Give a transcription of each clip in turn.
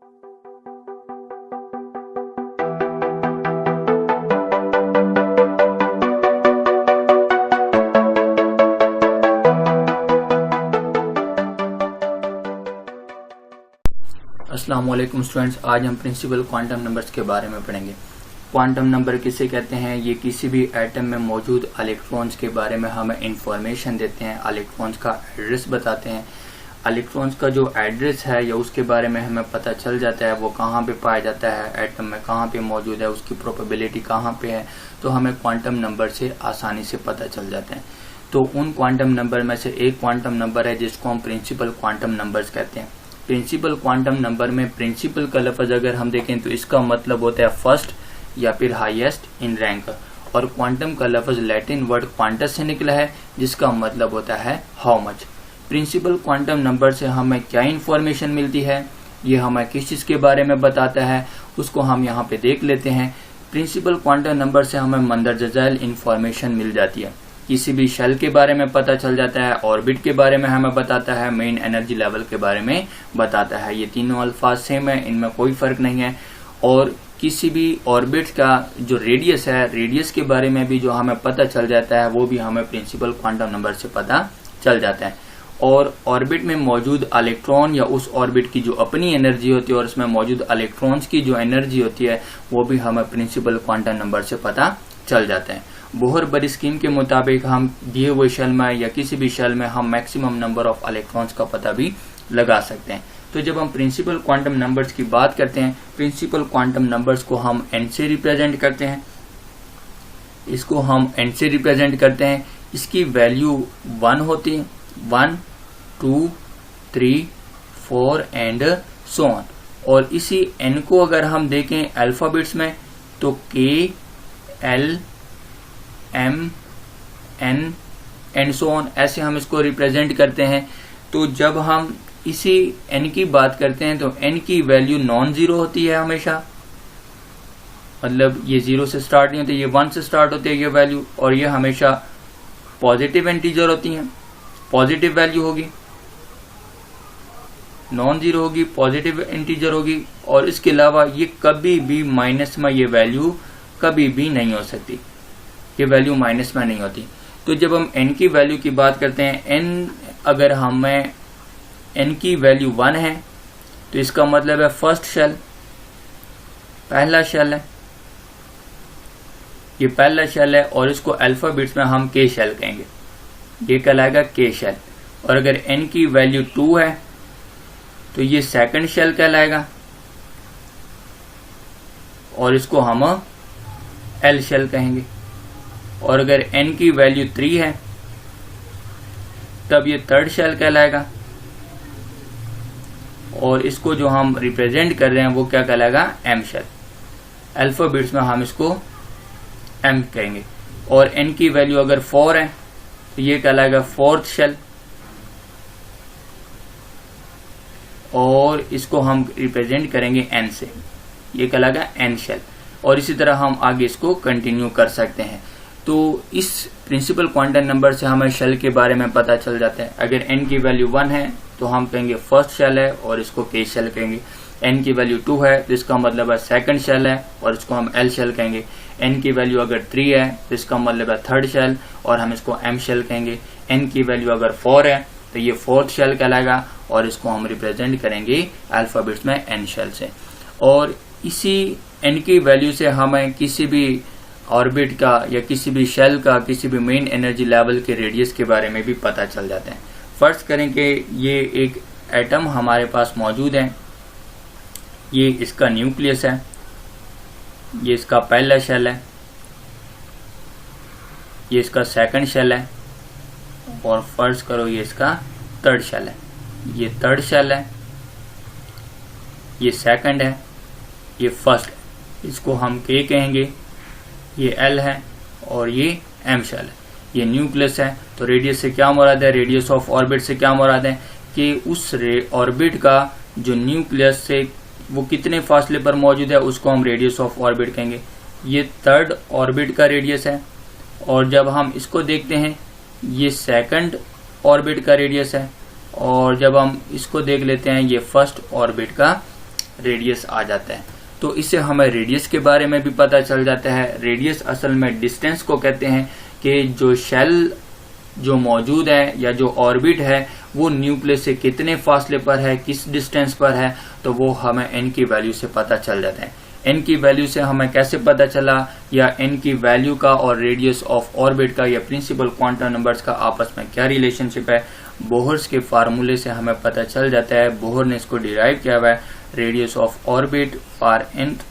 अस्सलाम वालेकुम स्टूडेंट्स, आज हम प्रिंसिपल क्वांटम नंबर्स के बारे में पढ़ेंगे। क्वांटम नंबर किसे कहते हैं? ये किसी भी एटम में मौजूद इलेक्ट्रॉन्स के बारे में हमें इंफॉर्मेशन देते हैं, इलेक्ट्रॉन्स का एड्रेस बताते हैं। इलेक्ट्रॉन्स का जो एड्रेस है या उसके बारे में हमें पता चल जाता है वो कहाँ पे पाया जाता है, एटम में कहाँ पे मौजूद है, उसकी प्रोबेबिलिटी कहाँ पे है, तो हमें क्वांटम नंबर से आसानी से पता चल जाते हैं। तो उन क्वांटम नंबर में से एक क्वांटम नंबर है जिसको हम प्रिंसिपल क्वांटम नंबर्स कहते हैं। प्रिंसिपल क्वांटम नंबर में प्रिंसिपल का लफ्ज अगर हम देखें तो इसका मतलब होता है फर्स्ट या फिर हाईएस्ट इन रैंक, और क्वांटम का लफ्ज लैटिन वर्ड क्वांटस से निकला है जिसका मतलब होता है how much. Principal quantum number से हमें क्या इन्फॉर्मेशन मिलती है, ये हमें किस चीज के बारे में बताता है, उसको हम यहाँ पे देख लेते हैं। प्रिंसिपल क्वांटम नंबर से हमें मंदरजा झैल इन्फॉर्मेशन मिल जाती है, किसी भी शेल के बारे में पता चल जाता है, ऑर्बिट के बारे में हमें बताता है, मेन एनर्जी लेवल के बारे में बताता है। ये तीनों अल्फाज सेम है, इनमें कोई फर्क नहीं है। और किसी भी ऑर्बिट का जो रेडियस है, रेडियस के बारे में भी जो हमें पता चल जाता है वो भी हमें प्रिंसिपल क्वांटम नंबर से पता चल जाता है। और ऑर्बिट में मौजूद इलेक्ट्रॉन या उस ऑर्बिट की जो अपनी एनर्जी होती है और उसमें मौजूद इलेक्ट्रॉन्स की जो एनर्जी होती है वो भी हमें प्रिंसिपल क्वांटम नंबर से पता चल जाता है। बोहर बरी स्कीम के मुताबिक हम दिए हुए शेल में या किसी भी शेल में हम मैक्सिमम नंबर ऑफ इलेक्ट्रॉन्स का पता भी लगा सकते हैं। तो जब हम प्रिंसिपल क्वांटम नंबर्स की बात करते हैं, प्रिंसिपल क्वांटम नंबर्स को हम n से रिप्रेजेंट करते हैं, इसको हम n से रिप्रेजेंट करते हैं। इसकी वैल्यू 1 होती है, 1, 2, 3, 4 एंड सो ऑन। और इसी n को अगर हम देखें अल्फाबेट्स में तो K, L, M, N and so on, ऐसे हम इसको रिप्रेजेंट करते हैं। तो जब हम इसी n की बात करते हैं तो n की वैल्यू नॉन जीरो होती है हमेशा, मतलब ये 0 से स्टार्ट नहीं होती, ये 1 से स्टार्ट होती है ये वैल्यू, और ये हमेशा पॉजिटिव इंटीजर होती हैं, पॉजिटिव वैल्यू होगी, नॉन जीरो होगी, पॉजिटिव इंटीजर होगी। और इसके अलावा ये कभी भी माइनस में ये वैल्यू कभी भी नहीं हो सकती, ये वैल्यू माइनस में नहीं होती। तो जब हम n की वैल्यू की बात करते हैं, n अगर हमें n की वैल्यू 1 है तो इसका मतलब है फर्स्ट शेल, पहला शेल है, ये पहला शेल है और इसको अल्फाबेट्स में हम K शेल कहेंगे, ये कहलाएगा K शेल। और अगर n की वैल्यू 2 है तो ये सेकंड शेल कहलाएगा और इसको हम L शेल कहेंगे। और अगर n की वैल्यू 3 है तब ये थर्ड शेल कहलाएगा और इसको जो हम रिप्रेजेंट कर रहे हैं वो क्या कहलाएगा? M shell. अल्फाबेट्स में हम इसको M कहेंगे। और n की वैल्यू अगर 4 है तो ये कहलाएगा फोर्थ शेल और इसको हम रिप्रेजेंट करेंगे n से, ये कहलाएगा n शेल। और इसी तरह हम आगे इसको कंटिन्यू कर सकते हैं। तो इस प्रिंसिपल क्वांटम नंबर से हमें शेल के बारे में पता चल जाता है। अगर n की वैल्यू 1 है तो हम कहेंगे फर्स्ट शेल है और इसको K शेल कहेंगे। n की वैल्यू 2 है तो इसका मतलब है सेकंड शेल है और इसको हम L शेल कहेंगे। n की वैल्यू अगर 3 है तो इसका मतलब है थर्ड शेल और हम इसको M शेल कहेंगे। n की वैल्यू अगर 4 है तो ये फोर्थ शेल कहलाएगा और इसको हम रिप्रेजेंट करेंगे अल्फाबेट्स में n शेल से। और इसी n की वैल्यू से हमें किसी भी ऑर्बिट का या किसी भी शेल का, किसी भी मेन एनर्जी लेवल के रेडियस के बारे में भी पता चल जाता है। फर्ज करें कि ये एक एटम हमारे पास मौजूद है, ये इसका न्यूक्लियस है, ये इसका पहला शेल है, ये इसका सेकंड शेल है और फर्ज करो ये इसका थर्ड शेल है। ये थर्ड शेल है, ये सेकंड है, ये फर्स्ट है, इसको हम K कहेंगे, ये L है और ये M शेल है। ये न्यूक्लियस है। तो रेडियस से क्या मुराद है? रेडियस ऑफ ऑर्बिट से क्या मुराद है कि उस ऑर्बिट का जो न्यूक्लियस से वो कितने फासले पर मौजूद है उसको हम रेडियस ऑफ ऑर्बिट कहेंगे। ये थर्ड ऑर्बिट का रेडियस है और जब हम इसको देखते हैं ये सेकंड ऑर्बिट का रेडियस है और जब हम इसको देख लेते हैं ये फर्स्ट ऑर्बिट का रेडियस आ जाता है। तो इससे हमें रेडियस के बारे में भी पता चल जाता है। रेडियस असल में डिस्टेंस को कहते हैं कि जो शेल जो मौजूद है या जो ऑर्बिट है वो न्यूक्लियस से कितने फासले पर है, किस डिस्टेंस पर है, तो वो हमें n की वैल्यू से पता चल जाता है। n की वैल्यू से हमें कैसे पता चला, या n की वैल्यू का और रेडियस ऑफ ऑर्बिट का या प्रिंसिपल क्वांटम नंबर्स का आपस में क्या रिलेशनशिप है, बोहर्स के फार्मूले से हमें पता चल जाता है। बोहर ने इसको डिराइव किया हुआ है। Radius of orbit for nth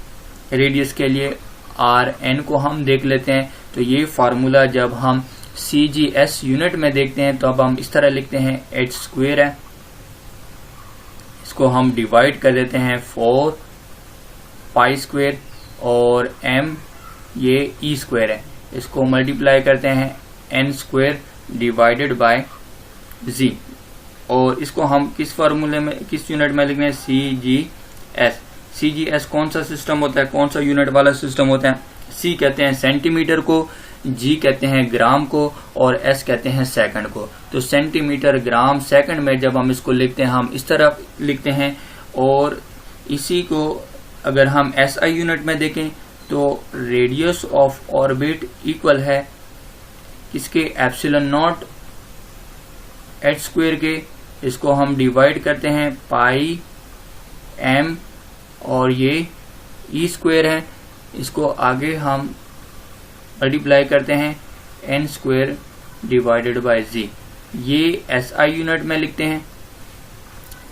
radius के लिए Rn को हम देख लेते हैं। तो ये फार्मूला जब हम CGS यूनिट में देखते हैं तो अब हम इस तरह लिखते हैं, h स्क्वायर है, इसको हम डिवाइड कर देते हैं 4 पाई स्क्वायर, और m ये e स्क्वायर है, इसको मल्टीप्लाई करते हैं n square divided by z, और इसको हम किस फार्मूले में, किस यूनिट में लिखते हैं, CGS। CGS कौन सा सिस्टम होता है, कौन सा यूनिट वाला सिस्टम होता है? C कहते हैं सेंटीमीटर को, G कहते हैं ग्राम को, और S कहते हैं सेकंड को। तो सेंटीमीटर, ग्राम, सेकंड में जब हम इसको लिखते हैं हम इस तरह लिखते हैं, और इसी को अगर हम SI यूनिट में देखें तो रेडियस ऑफ ऑर्बिट इक्वल है किसके, एप्सिलॉन नॉट h स्क्वायर के। इसको हम डिवाइड करते हैं पाई m, और ये e स्क्वायर है, इसको आगे हम मल्टीप्लाई करते हैं n square divided by z। ये SI यूनिट में लिखते हैं,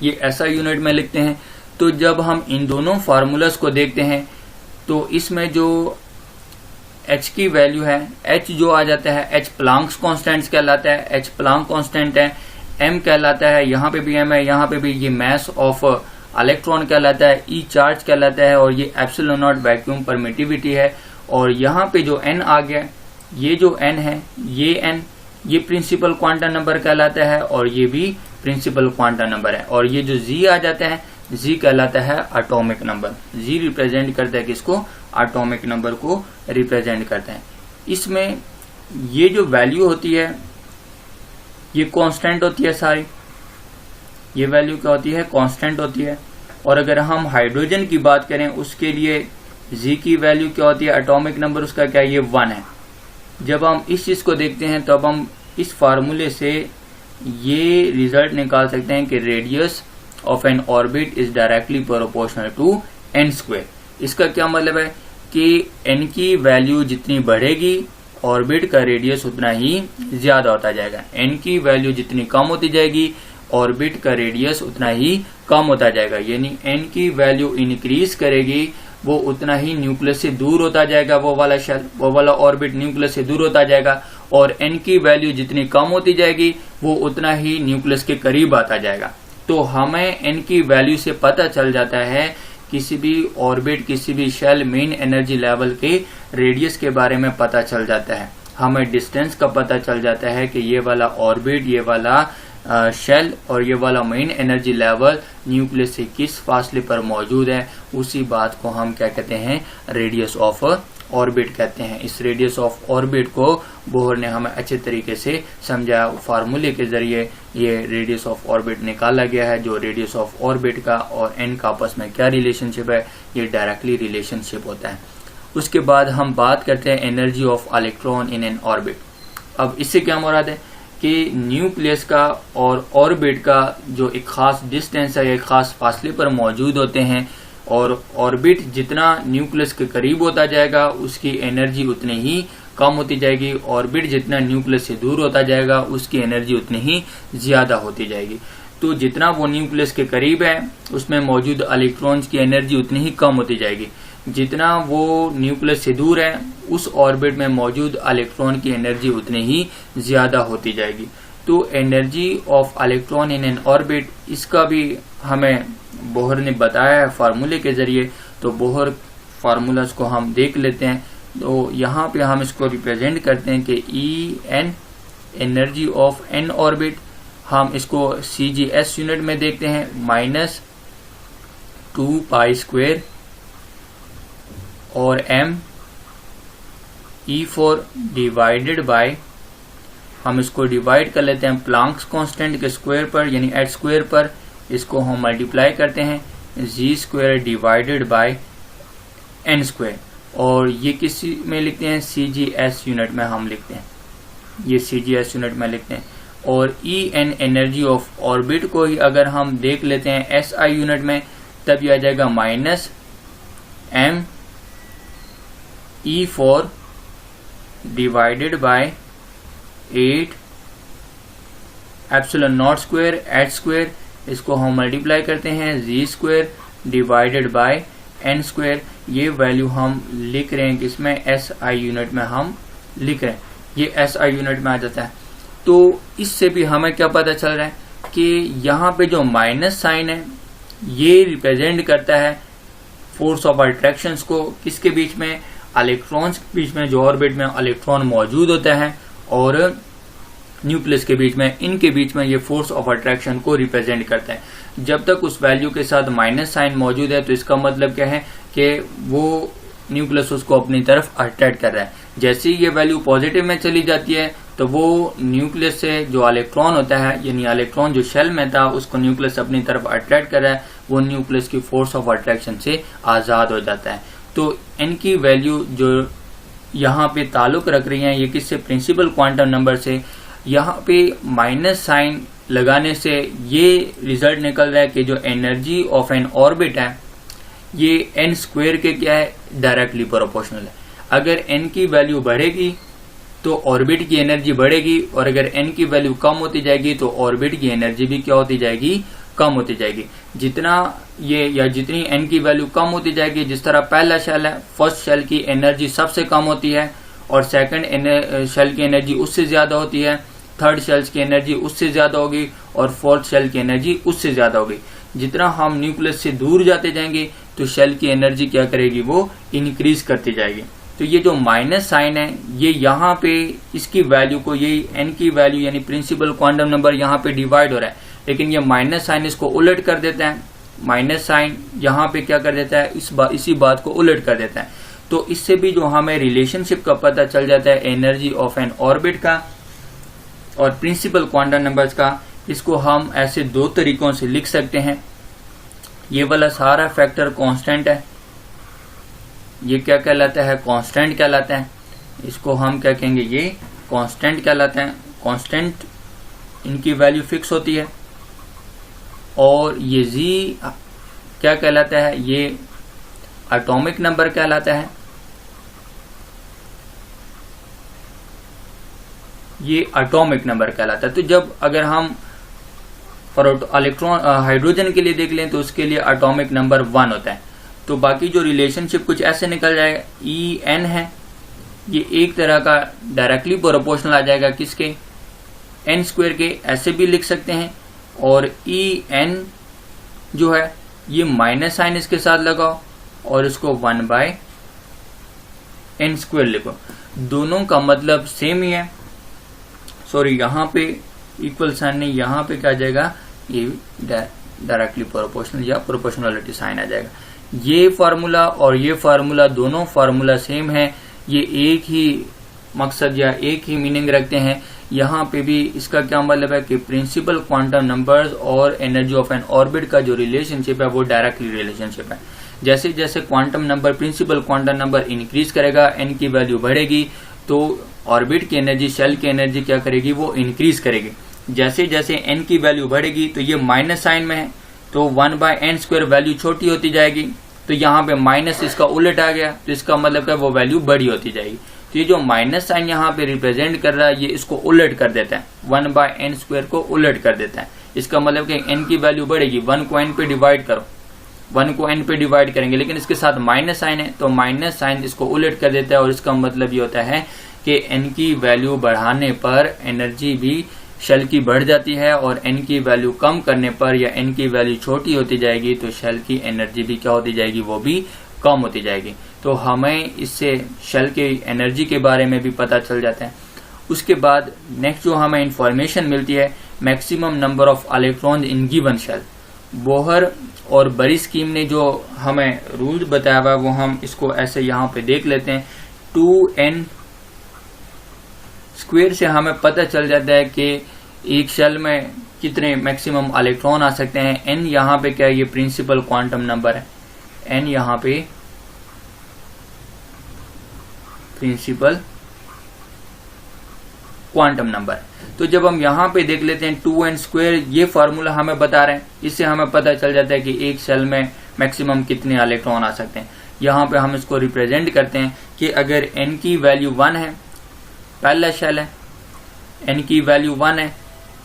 ये SI यूनिट में लिखते हैं। तो जब हम इन दोनों फार्मूलास को देखते हैं तो इसमें जो h की वैल्यू है, h जो आ जाता है h प्लांक्स कांस्टेंट कहलाता है, h प्लांक कांस्टेंट है, m कहलाता है, यहाँ पे भी m है, यहाँ पे भी ये मास ऑफ इलेक्ट्रॉन कहलाता है, e चार्ज कहलाता है, और ये एप्सिलॉन नॉट वैक्यूम परमिटिविटी है। और यहाँ पे जो n आ गया, ये जो n है, ये n ये प्रिंसिपल क्वांटम नंबर कहलाता है, और ये भी प्रिंसिपल क्वांटम नंबर है। और ये जो z आ जाता है, z कहलाता है एटॉमिक नंबर। z रिप्रेजेंट करता है किसको, एटॉमिक नंबर को रिप्रेजेंट करता है। इसमें ये जो वैल्यू होती है ये कांस्टेंट होती है सारी, ये वैल्यू क्या होती है, कांस्टेंट होती है। और अगर हम हाइड्रोजन की बात करें उसके लिए जी की वैल्यू क्या होती है, एटॉमिक नंबर उसका क्या है, ये 1 है। जब हम इस चीज को देखते हैं तो अब हम इस फार्मूले से ये रिजल्ट निकाल सकते हैं कि radius of N orbit is directly proportional to n square. इसका क्या मतलब है कि n की वैल्यू जितनी बढ़ेगी ऑर्बिट का रेडियस उतना ही ज्यादा होता जाएगा, n की वैल्यू जितनी कम होती जाएगी ऑर्बिट का रेडियस उतना ही कम होता जाएगा। यानी n की वैल्यू इंक्रीज करेगी वो उतना ही न्यूक्लियस से दूर होता जाएगा, वो वाला शेल, वो वाला ऑर्बिट न्यूक्लियस से दूर होता जाएगा। और n की वैल्यू जितनी कम होती जाएगी वो उतना ही न्यूक्लियस के करीब आता जाएगा। तो हमें n की वैल्यू से पता चल जाता है किसी भी ऑर्बिट, किसी भी शेल मेन एनर्जी लेवल के रेडियस के बारे में पता चल जाता है। हमें डिस्टेंस का पता चल जाता है कि ये वाला ऑर्बिट, ये वाला शेल और ये वाला मेन एनर्जी लेवल न्यूक्लियस से किस फासले पर मौजूद है। उसी बात को हम क्या कहते हैं, रेडियस ऑफ ऑर्बिट कहते हैं। इस रेडियस ऑफ ऑर्बिट को बोहर ने हमें अच्छे तरीके से समझाया। फार्मूले के जरिए ये रेडियस ऑफ ऑर्बिट निकाला गया है। जो रेडियस ऑफ ऑर्बिट का और एन का आपस में क्या रिलेशनशिप है, ये डायरेक्टली रिलेशनशिप होता है। उसके बाद हम बात करते हैं energy of electron in an orbit. अब इससे क्या मुराद है कि न्यूक्लियस का और ऑर्बिट का जो एक खास डिस्टेंस है, एक खास फासले पर मौजूद होते हैं, और ऑर्बिट जितना न्यूक्लियस के करीब होता जाएगा उसकी एनर्जी उतनी ही कम होती जाएगी। ऑर्बिट जितना न्यूक्लियस से दूर होता जाएगा उसकी एनर्जी उतनी ही ज्यादा होती जाएगी। तो जितना वो न्यूक्लियस के करीब है उसमें मौजूद इलेक्ट्रॉन्स की एनर्जी उतनी ही कम होती जाएगी। जितना वो न्यूक्लियस से दूर है उस ऑर्बिट में मौजूद इलेक्ट्रॉन की एनर्जी उतनी ही ज्यादा होती जाएगी। तो energy of electron in an orbit, इसका भी हमें बोहर ने बताया है फार्मूले के जरिए। तो बोहर फार्मूलास को हम देख लेते हैं। तो यहाँ पे हम इसको रिप्रेजेंट करते हैं कि E n, energy of N orbit, हम इसको CGS यूनिट में देखते हैं, -2 पाई स्क्वायर और m E4 डिवाइडेड बाय, हम इसको डिवाइड कर लेते हैं प्लांक्स कांस्टेंट के स्क्वायर पर, यानी h स्क्वायर पर। इसको हम मल्टीप्लाई करते हैं z² डिवाइडेड बाय n², और ये किसी में लिखते हैं CGS यूनिट में हम लिखते हैं, ये CGS यूनिट में लिखते हैं। और En एनर्जी ऑफ ऑर्बिट को ही अगर हम देख लेते हैं SI यूनिट में, तब यह आ जाएगा -m e4 divided bye 8 epsilon not square h², इसको हम मल्टीप्लाई करते हैं z² डिवाइडेड बाय n²। ये वैल्यू हम लिख रहे हैं किसमें, SI यूनिट में हम लिख रहे हैं, ये SI यूनिट में आ जाता है। तो इससे भी हमें क्या पता चल रहा है कि यहाँ पे जो माइनस साइन है ये रिप्रेजेंट करता है फोर्स ऑफ अट्रैक्शन को, किसके बीच में, इलेक्ट्रॉन्स के बीच में, जो ऑर्बिट में इलेक्ट्रॉन मौजूद होता है और न्यूक्लियस के बीच में, इनके बीच में ये फोर्स ऑफ अट्रैक्शन को रिप्रेजेंट करता है। जब तक उस वैल्यू के साथ माइनस साइन मौजूद है तो इसका मतलब क्या है कि वो न्यूक्लियस उसको अपनी तरफ अट्रैक्ट कर रहा है। जैसे ही ये वैल्यू पॉजिटिव में चली जाती है तो वो न्यूक्लियस से जो इलेक्ट्रॉन होता है, यानी इलेक्ट्रॉन जो शेल में था उसको न्यूक्लियस अपनी तरफ अट्रैक्ट कर रहा है, वो न्यूक्लियस की फोर्स ऑफ अट्रैक्शन से आजाद हो जाता है। तो n की वैल्यू जो यहाँ पे ताल्लुक रख रही है ये किससे, प्रिंसिपल क्वांटम नंबर से। यहाँ पे माइनस साइन लगाने से ये रिजल्ट निकल रहा है कि जो एनर्जी ऑफ एन ऑर्बिट है ये n² के क्या है, डायरेक्टली प्रोपोर्शनल है। अगर n की वैल्यू बढ़ेगी तो ऑर्बिट की एनर्जी बढ़ेगी, और अगर n की वैल्यू कम होती जाएगी तो ऑर्बिट की एनर्जी भी क्या होती जाएगी, कम होती जाएगी। जितना ये या जितनी n की वैल्यू कम होती जाएगी, जिस तरह पहला शेल है, फर्स्ट शेल की एनर्जी सबसे कम होती है और सेकंड शेल की एनर्जी उससे ज्यादा होती है, थर्ड शेल्स की एनर्जी उससे ज्यादा होगी और फोर्थ शेल की एनर्जी उससे ज्यादा होगी। जितना हम न्यूक्लियस से दूर जाते जाएंगे तो शेल की एनर्जी क्या करेगी, वो इंक्रीज करती जाएगी। तो ये जो माइनस साइन है ये यहाँ पे इसकी वैल्यू को, ये n की वैल्यू यानी प्रिंसिपल क्वांटम नंबर यहाँ पे डिवाइड हो रहा है, लेकिन ये माइनस साइन इसको उलट कर देता है। माइनस साइन यहाँ पे क्या कर देता है, इसी बात को उलट कर देता है। तो इससे भी जो हमें रिलेशनशिप का पता चल जाता है एनर्जी ऑफ एन ऑर्बिट का और प्रिंसिपल क्वांटम नंबर्स का। इसको हम ऐसे दो तरीकों से लिख सकते हैं। ये वाला सारा फैक्टर कांस्टेंट है, ये क्या कहलाता है, कांस्टेंट कहलाता है। इसको हम क्या कहेंगे, ये कांस्टेंट कहलाता है। कांस्टेंट इनकी वैल्यू फिक्स होती है। और ये z क्या कहलाता है, ये एटॉमिक नंबर कहलाता है। ये एटॉमिक नंबर कहलाता है। तो जब अगर हम इलेक्ट्रॉन हाइड्रोजन के लिए देख लें तो उसके लिए एटॉमिक नंबर 1 होता है। तो बाकी जो रिलेशनशिप कुछ ऐसे निकल जाएगा, En है ये एक तरह का डायरेक्टली प्रोपोर्शनल आ जाएगा किसके, n² के, ऐसे भी लिख सकते हैं। और En जो है ये माइनस साइन इसके साथ लगाओ और इसको 1/n² लिखो। दोनों का मतलब सेम ही है। सॉरी, यहाँ पे इक्वल साइन नहीं, यहाँ पे क्या आ जाएगा, ये डायरेक्टली प्रोपोर्शनल या प्रोपोर्शनलिटी साइन आ जाएगा। ये फार्मूला और ये फार्मूला, दोनों फार्मूला सेम है। ये एक ही मकसद या एक ही मीनिंग रखते हैं। यहाँ पे भी इसका क्या मतलब है कि प्रिंसिपल क्वांटम नंबर्स और एनर्जी ऑफ एन ऑर्बिट का जो रिलेशनशिप है वो डायरेक्टली रिलेशनशिप है। जैसे जैसे quantum number, principal quantum number increase करेगा, n की वैल्यू बढ़ेगी, तो ऑर्बिट की एनर्जी, शेल की एनर्जी क्या करेगी, वो इंक्रीज करेगी। जैसे जैसे n की वैल्यू बढ़ेगी तो ये माइनस साइन में है तो 1/n² वैल्यू छोटी होती जाएगी। तो यहाँ पे माइनस इसका उलट आ गया, तो इसका मतलब है वो वैल्यू बड़ी होती जाएगी। तो ये जो माइनस साइन यहाँ पे रिप्रेजेंट कर रहा है ये इसको उलट कर देता है, 1/n² को उलट कर देता है। इसका मतलब कि n की वैल्यू बढ़ेगी, 1 को n पे डिवाइड करो, 1 को n पे डिवाइड करेंगे, लेकिन इसके साथ माइनस साइन है तो माइनस साइन इसको उलट कर देता है। और इसका मतलब ये होता है कि n की वैल्यू बढ़ाने पर एनर्जी भी शेल की बढ़ जाती है और n की वैल्यू कम करने पर या n की वैल्यू छोटी होती जाएगी तो शेल की एनर्जी भी क्या होती जाएगी, वो भी कम होती जाएगी। तो हमें इससे शेल की एनर्जी के बारे में भी पता चल जाता है। उसके बाद नेक्स्ट जो हमें इंफॉर्मेशन मिलती है, maximum number of electron in given shell. Bohr और बरी स्कीम ने जो हमें रूल बताया हुआ वो हम इसको ऐसे यहाँ पे देख लेते हैं। 2n² से हमें पता चल जाता है कि एक शेल में कितने मैक्सिमम इलेक्ट्रॉन आ सकते हैं। n यहाँ पे क्या है, ये प्रिंसिपल क्वांटम नंबर है, n यहाँ पे प्रिंसिपल क्वांटम नंबर। तो जब हम यहाँ पे देख लेते हैं 2n², ये फार्मूला हमें बता रहे हैं, इससे हमें पता चल जाता है कि एक शेल में मैक्सिमम कितने इलेक्ट्रॉन आ सकते हैं। यहाँ पे हम इसको रिप्रेजेंट करते हैं कि अगर n की वैल्यू 1 है, पहला शेल है, n की वैल्यू 1 है,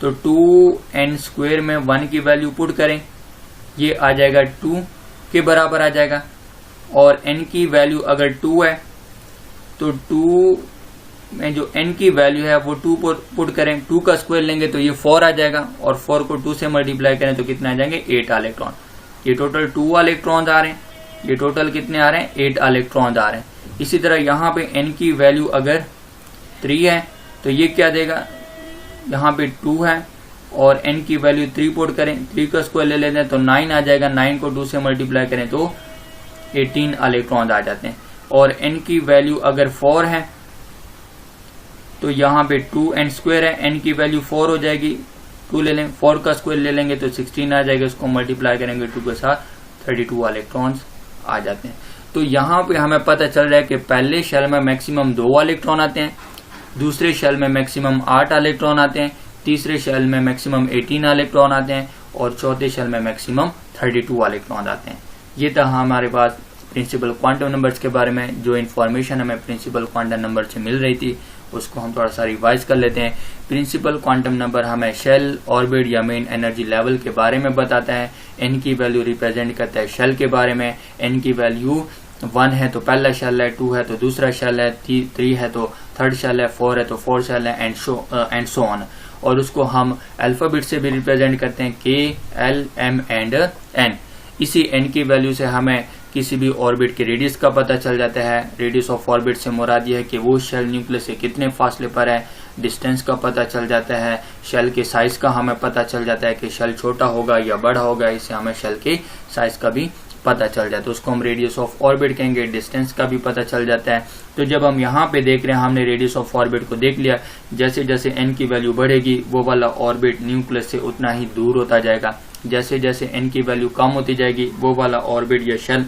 तो 2n² में 1 की वैल्यू पुट करें, ये आ जाएगा 2 के बराबर आ जाएगा। और n की वैल्यू अगर 2 है तो 2 में जो n की वैल्यू है वो 2 पुट करें, 2 का स्क्वायर लेंगे तो ये 4 आ जाएगा, और 4 को 2 से मल्टीप्लाई करें तो कितना आ जाएंगे, 8 इलेक्ट्रॉन। ये टोटल 2 इलेक्ट्रॉन आ रहे हैं, ये टोटल कितने आ रहे हैं, 8 इलेक्ट्रॉन आ रहे हैं। इसी तरह यहाँ पे n की वैल्यू अगर 3 है तो ये क्या देगा, यहाँ पे 2 है और n की वैल्यू 3 पुट करें, 3 का स्क्वायर ले लेते हैं तो 9 आ जाएगा, 9 को 2 से मल्टीप्लाई करें तो 18 इलेक्ट्रॉन आ जाते हैं। और n की वैल्यू अगर 4 है तो यहाँ पे 2n² है, n की वैल्यू 4 हो जाएगी, 2 ले लें, 4 का स्क्वायर ले लेंगे तो 16 आ जाएगा, उसको मल्टीप्लाई करेंगे 2 के साथ 32 इलेक्ट्रॉन्स आ जाते हैं। तो यहाँ पे हमें पता चल रहा है कि पहले शेल में मैक्सिमम 2 इलेक्ट्रॉन आते हैं, दूसरे शेल में मैक्सिमम 8 इलेक्ट्रॉन आते हैं, तीसरे शेल में मैक्सिमम 18 इलेक्ट्रॉन आते हैं और चौथे शेल में मैक्सिमम 32 इलेक्ट्रॉन आते हैं। ये था हमारे पास प्रिंसिपल क्वांटम नंबर्स के बारे में। जो इन्फॉर्मेशन हमें प्रिंसिपल क्वांटम नंबर से मिल रही थी उसको हम थोड़ा सा रिवाइज कर लेते हैं। प्रिंसिपल क्वांटम नंबर हमें शेल, ऑर्बिट या मेन एनर्जी लेवल के बारे में बताता है। n की वैल्यू रिप्रेजेंट करता है शेल के बारे में, n की वैल्यू 1 है तो पहला शेल है, 2 है तो दूसरा शेल है, 3 है तो थर्ड शेल है, 4 है तो फोर्थ शेल है, एंड सो ऑन। और उसको हम अल्फाबेट से भी रिप्रेजेंट करते हैं, K, L, M and N। इसी n की वैल्यू से हमें किसी भी ऑर्बिट के रेडियस का पता चल जाता है। रेडियस ऑफ ऑर्बिट से मुराद ये है कि वो शेल न्यूक्लियस से कितने फासले पर है, डिस्टेंस का पता चल जाता है, शेल के साइज का हमें पता चल जाता है कि शेल छोटा होगा या बड़ा होगा, इससे हमें शेल के साइज का भी पता चल जाता है, उसको हम रेडियस ऑफ ऑर्बिट कहेंगे। डिस्टेंस का भी पता चल जाता है। तो जब हम यहाँ पे देख रहे हैं, हमने रेडियस ऑफ ऑर्बिट को देख लिया, जैसे जैसे n की वैल्यू बढ़ेगी वो वाला ऑर्बिट न्यूक्लियस से उतना ही दूर होता जाएगा, जैसे जैसे n की वैल्यू कम होती जाएगी वो वाला ऑर्बिट या शेल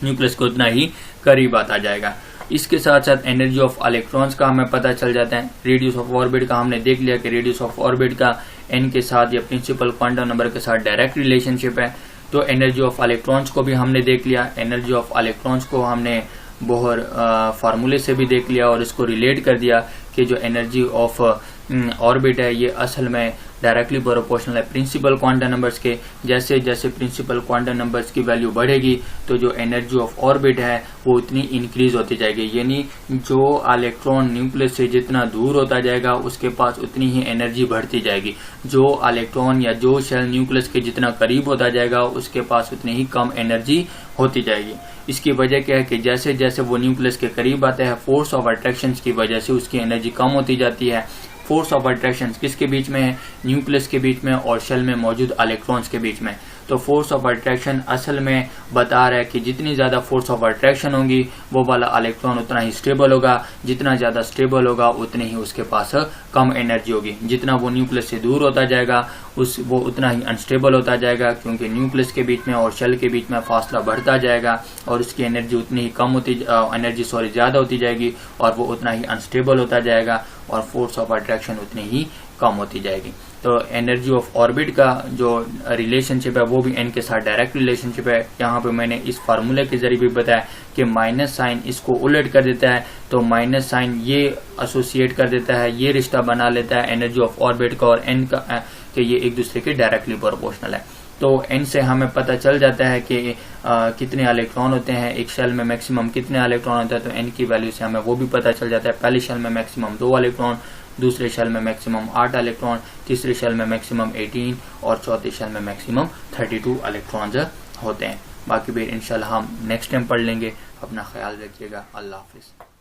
न्यूक्लियस को उतना ही करीब आता जाएगा। इसके साथ साथ एनर्जी ऑफ इलेक्ट्रॉन्स का हमें पता चल जाता है। रेडियस ऑफ ऑर्बिट का हमने देख लिया कि रेडियस ऑफ ऑर्बिट का n के साथ या प्रिंसिपल क्वांटम नंबर के साथ डायरेक्ट रिलेशनशिप है। तो एनर्जी ऑफ इलेक्ट्रॉन्स को भी हमने देख लिया। एनर्जी ऑफ इलेक्ट्रॉन्स को हमने बोहर फार्मूले से भी देख लिया और इसको रिलेट कर दिया कि जो एनर्जी ऑफ ऑर्बिट है ये असल में डायरेक्टली प्रोपोर्शनल है प्रिंसिपल क्वांटम नंबर्स के। जैसे जैसे प्रिंसिपल क्वांटम नंबर्स की वैल्यू बढ़ेगी तो जो एनर्जी ऑफ ऑर्बिट है वो उतनी इंक्रीज होती जाएगी, यानी जो इलेक्ट्रॉन न्यूक्लियस से जितना दूर होता जाएगा उसके पास उतनी ही एनर्जी बढ़ती जाएगी। जो इलेक्ट्रॉन या जो शेल न्यूक्लियस के जितना करीब होता जाएगा उसके पास उतनी ही कम एनर्जी होती जाएगी। इसकी वजह क्या है कि जैसे जैसे वो न्यूक्लियस के करीब आता है, फोर्स ऑफ अट्रैक्शन की वजह से उसकी एनर्जी कम होती जाती है। फोर्स ऑफ अट्रैक्शन किसके बीच में है? न्यूक्लियस के बीच में और शेल में मौजूद इलेक्ट्रॉन्स के बीच में। तो फोर्स ऑफ अट्रैक्शन असल में बता रहा है कि जितनी ज्यादा फोर्स ऑफ अट्रैक्शन होगी वो वाला इलेक्ट्रॉन उतना ही स्टेबल होगा, जितना ज्यादा स्टेबल होगा उतनी ही उसके पास कम एनर्जी होगी। जितना वो न्यूक्लियस से दूर होता जाएगा वो उतना ही अनस्टेबल होता जाएगा, क्योंकि न्यूक्लियस के बीच में और शेल के बीच में फासला बढ़ता जाएगा और उसकी एनर्जी उतनी ही ज्यादा होती जाएगी और वो उतना ही अनस्टेबल होता जाएगा और फोर्स ऑफ अट्रैक्शन उतनी ही कम होती जाएगी। तो एनर्जी ऑफ ऑर्बिट का जो रिलेशनशिप है वो भी n के साथ डायरेक्ट रिलेशनशिप है। यहाँ पे मैंने इस फार्मूले के जरिए भी बताया कि माइनस साइन इसको उलट कर देता है, तो माइनस साइन ये एसोसिएट कर देता है, ये रिश्ता बना लेता है एनर्जी ऑफ ऑर्बिट का और n का कि ये एक दूसरे के डायरेक्टली प्रोपोर्शनल है। तो n से हमें पता चल जाता है कि कितने इलेक्ट्रॉन होते हैं, एक शेल में मैक्सिमम कितने इलेक्ट्रॉन होते हैं। तो n की वैल्यू से हमें वो भी पता चल जाता है। पहले शेल में मैक्सिमम 2 इलेक्ट्रॉन, दूसरे शेल में मैक्सिमम 8 इलेक्ट्रॉन, तीसरे शेल में मैक्सिमम 18 और चौथे शेल में मैक्सिमम 32 इलेक्ट्रॉन्स होते हैं। बाकी भी इंशाल्लाह हम नेक्स्ट टाइम पढ़ लेंगे। अपना ख्याल रखिएगा। अल्लाह हाफिज।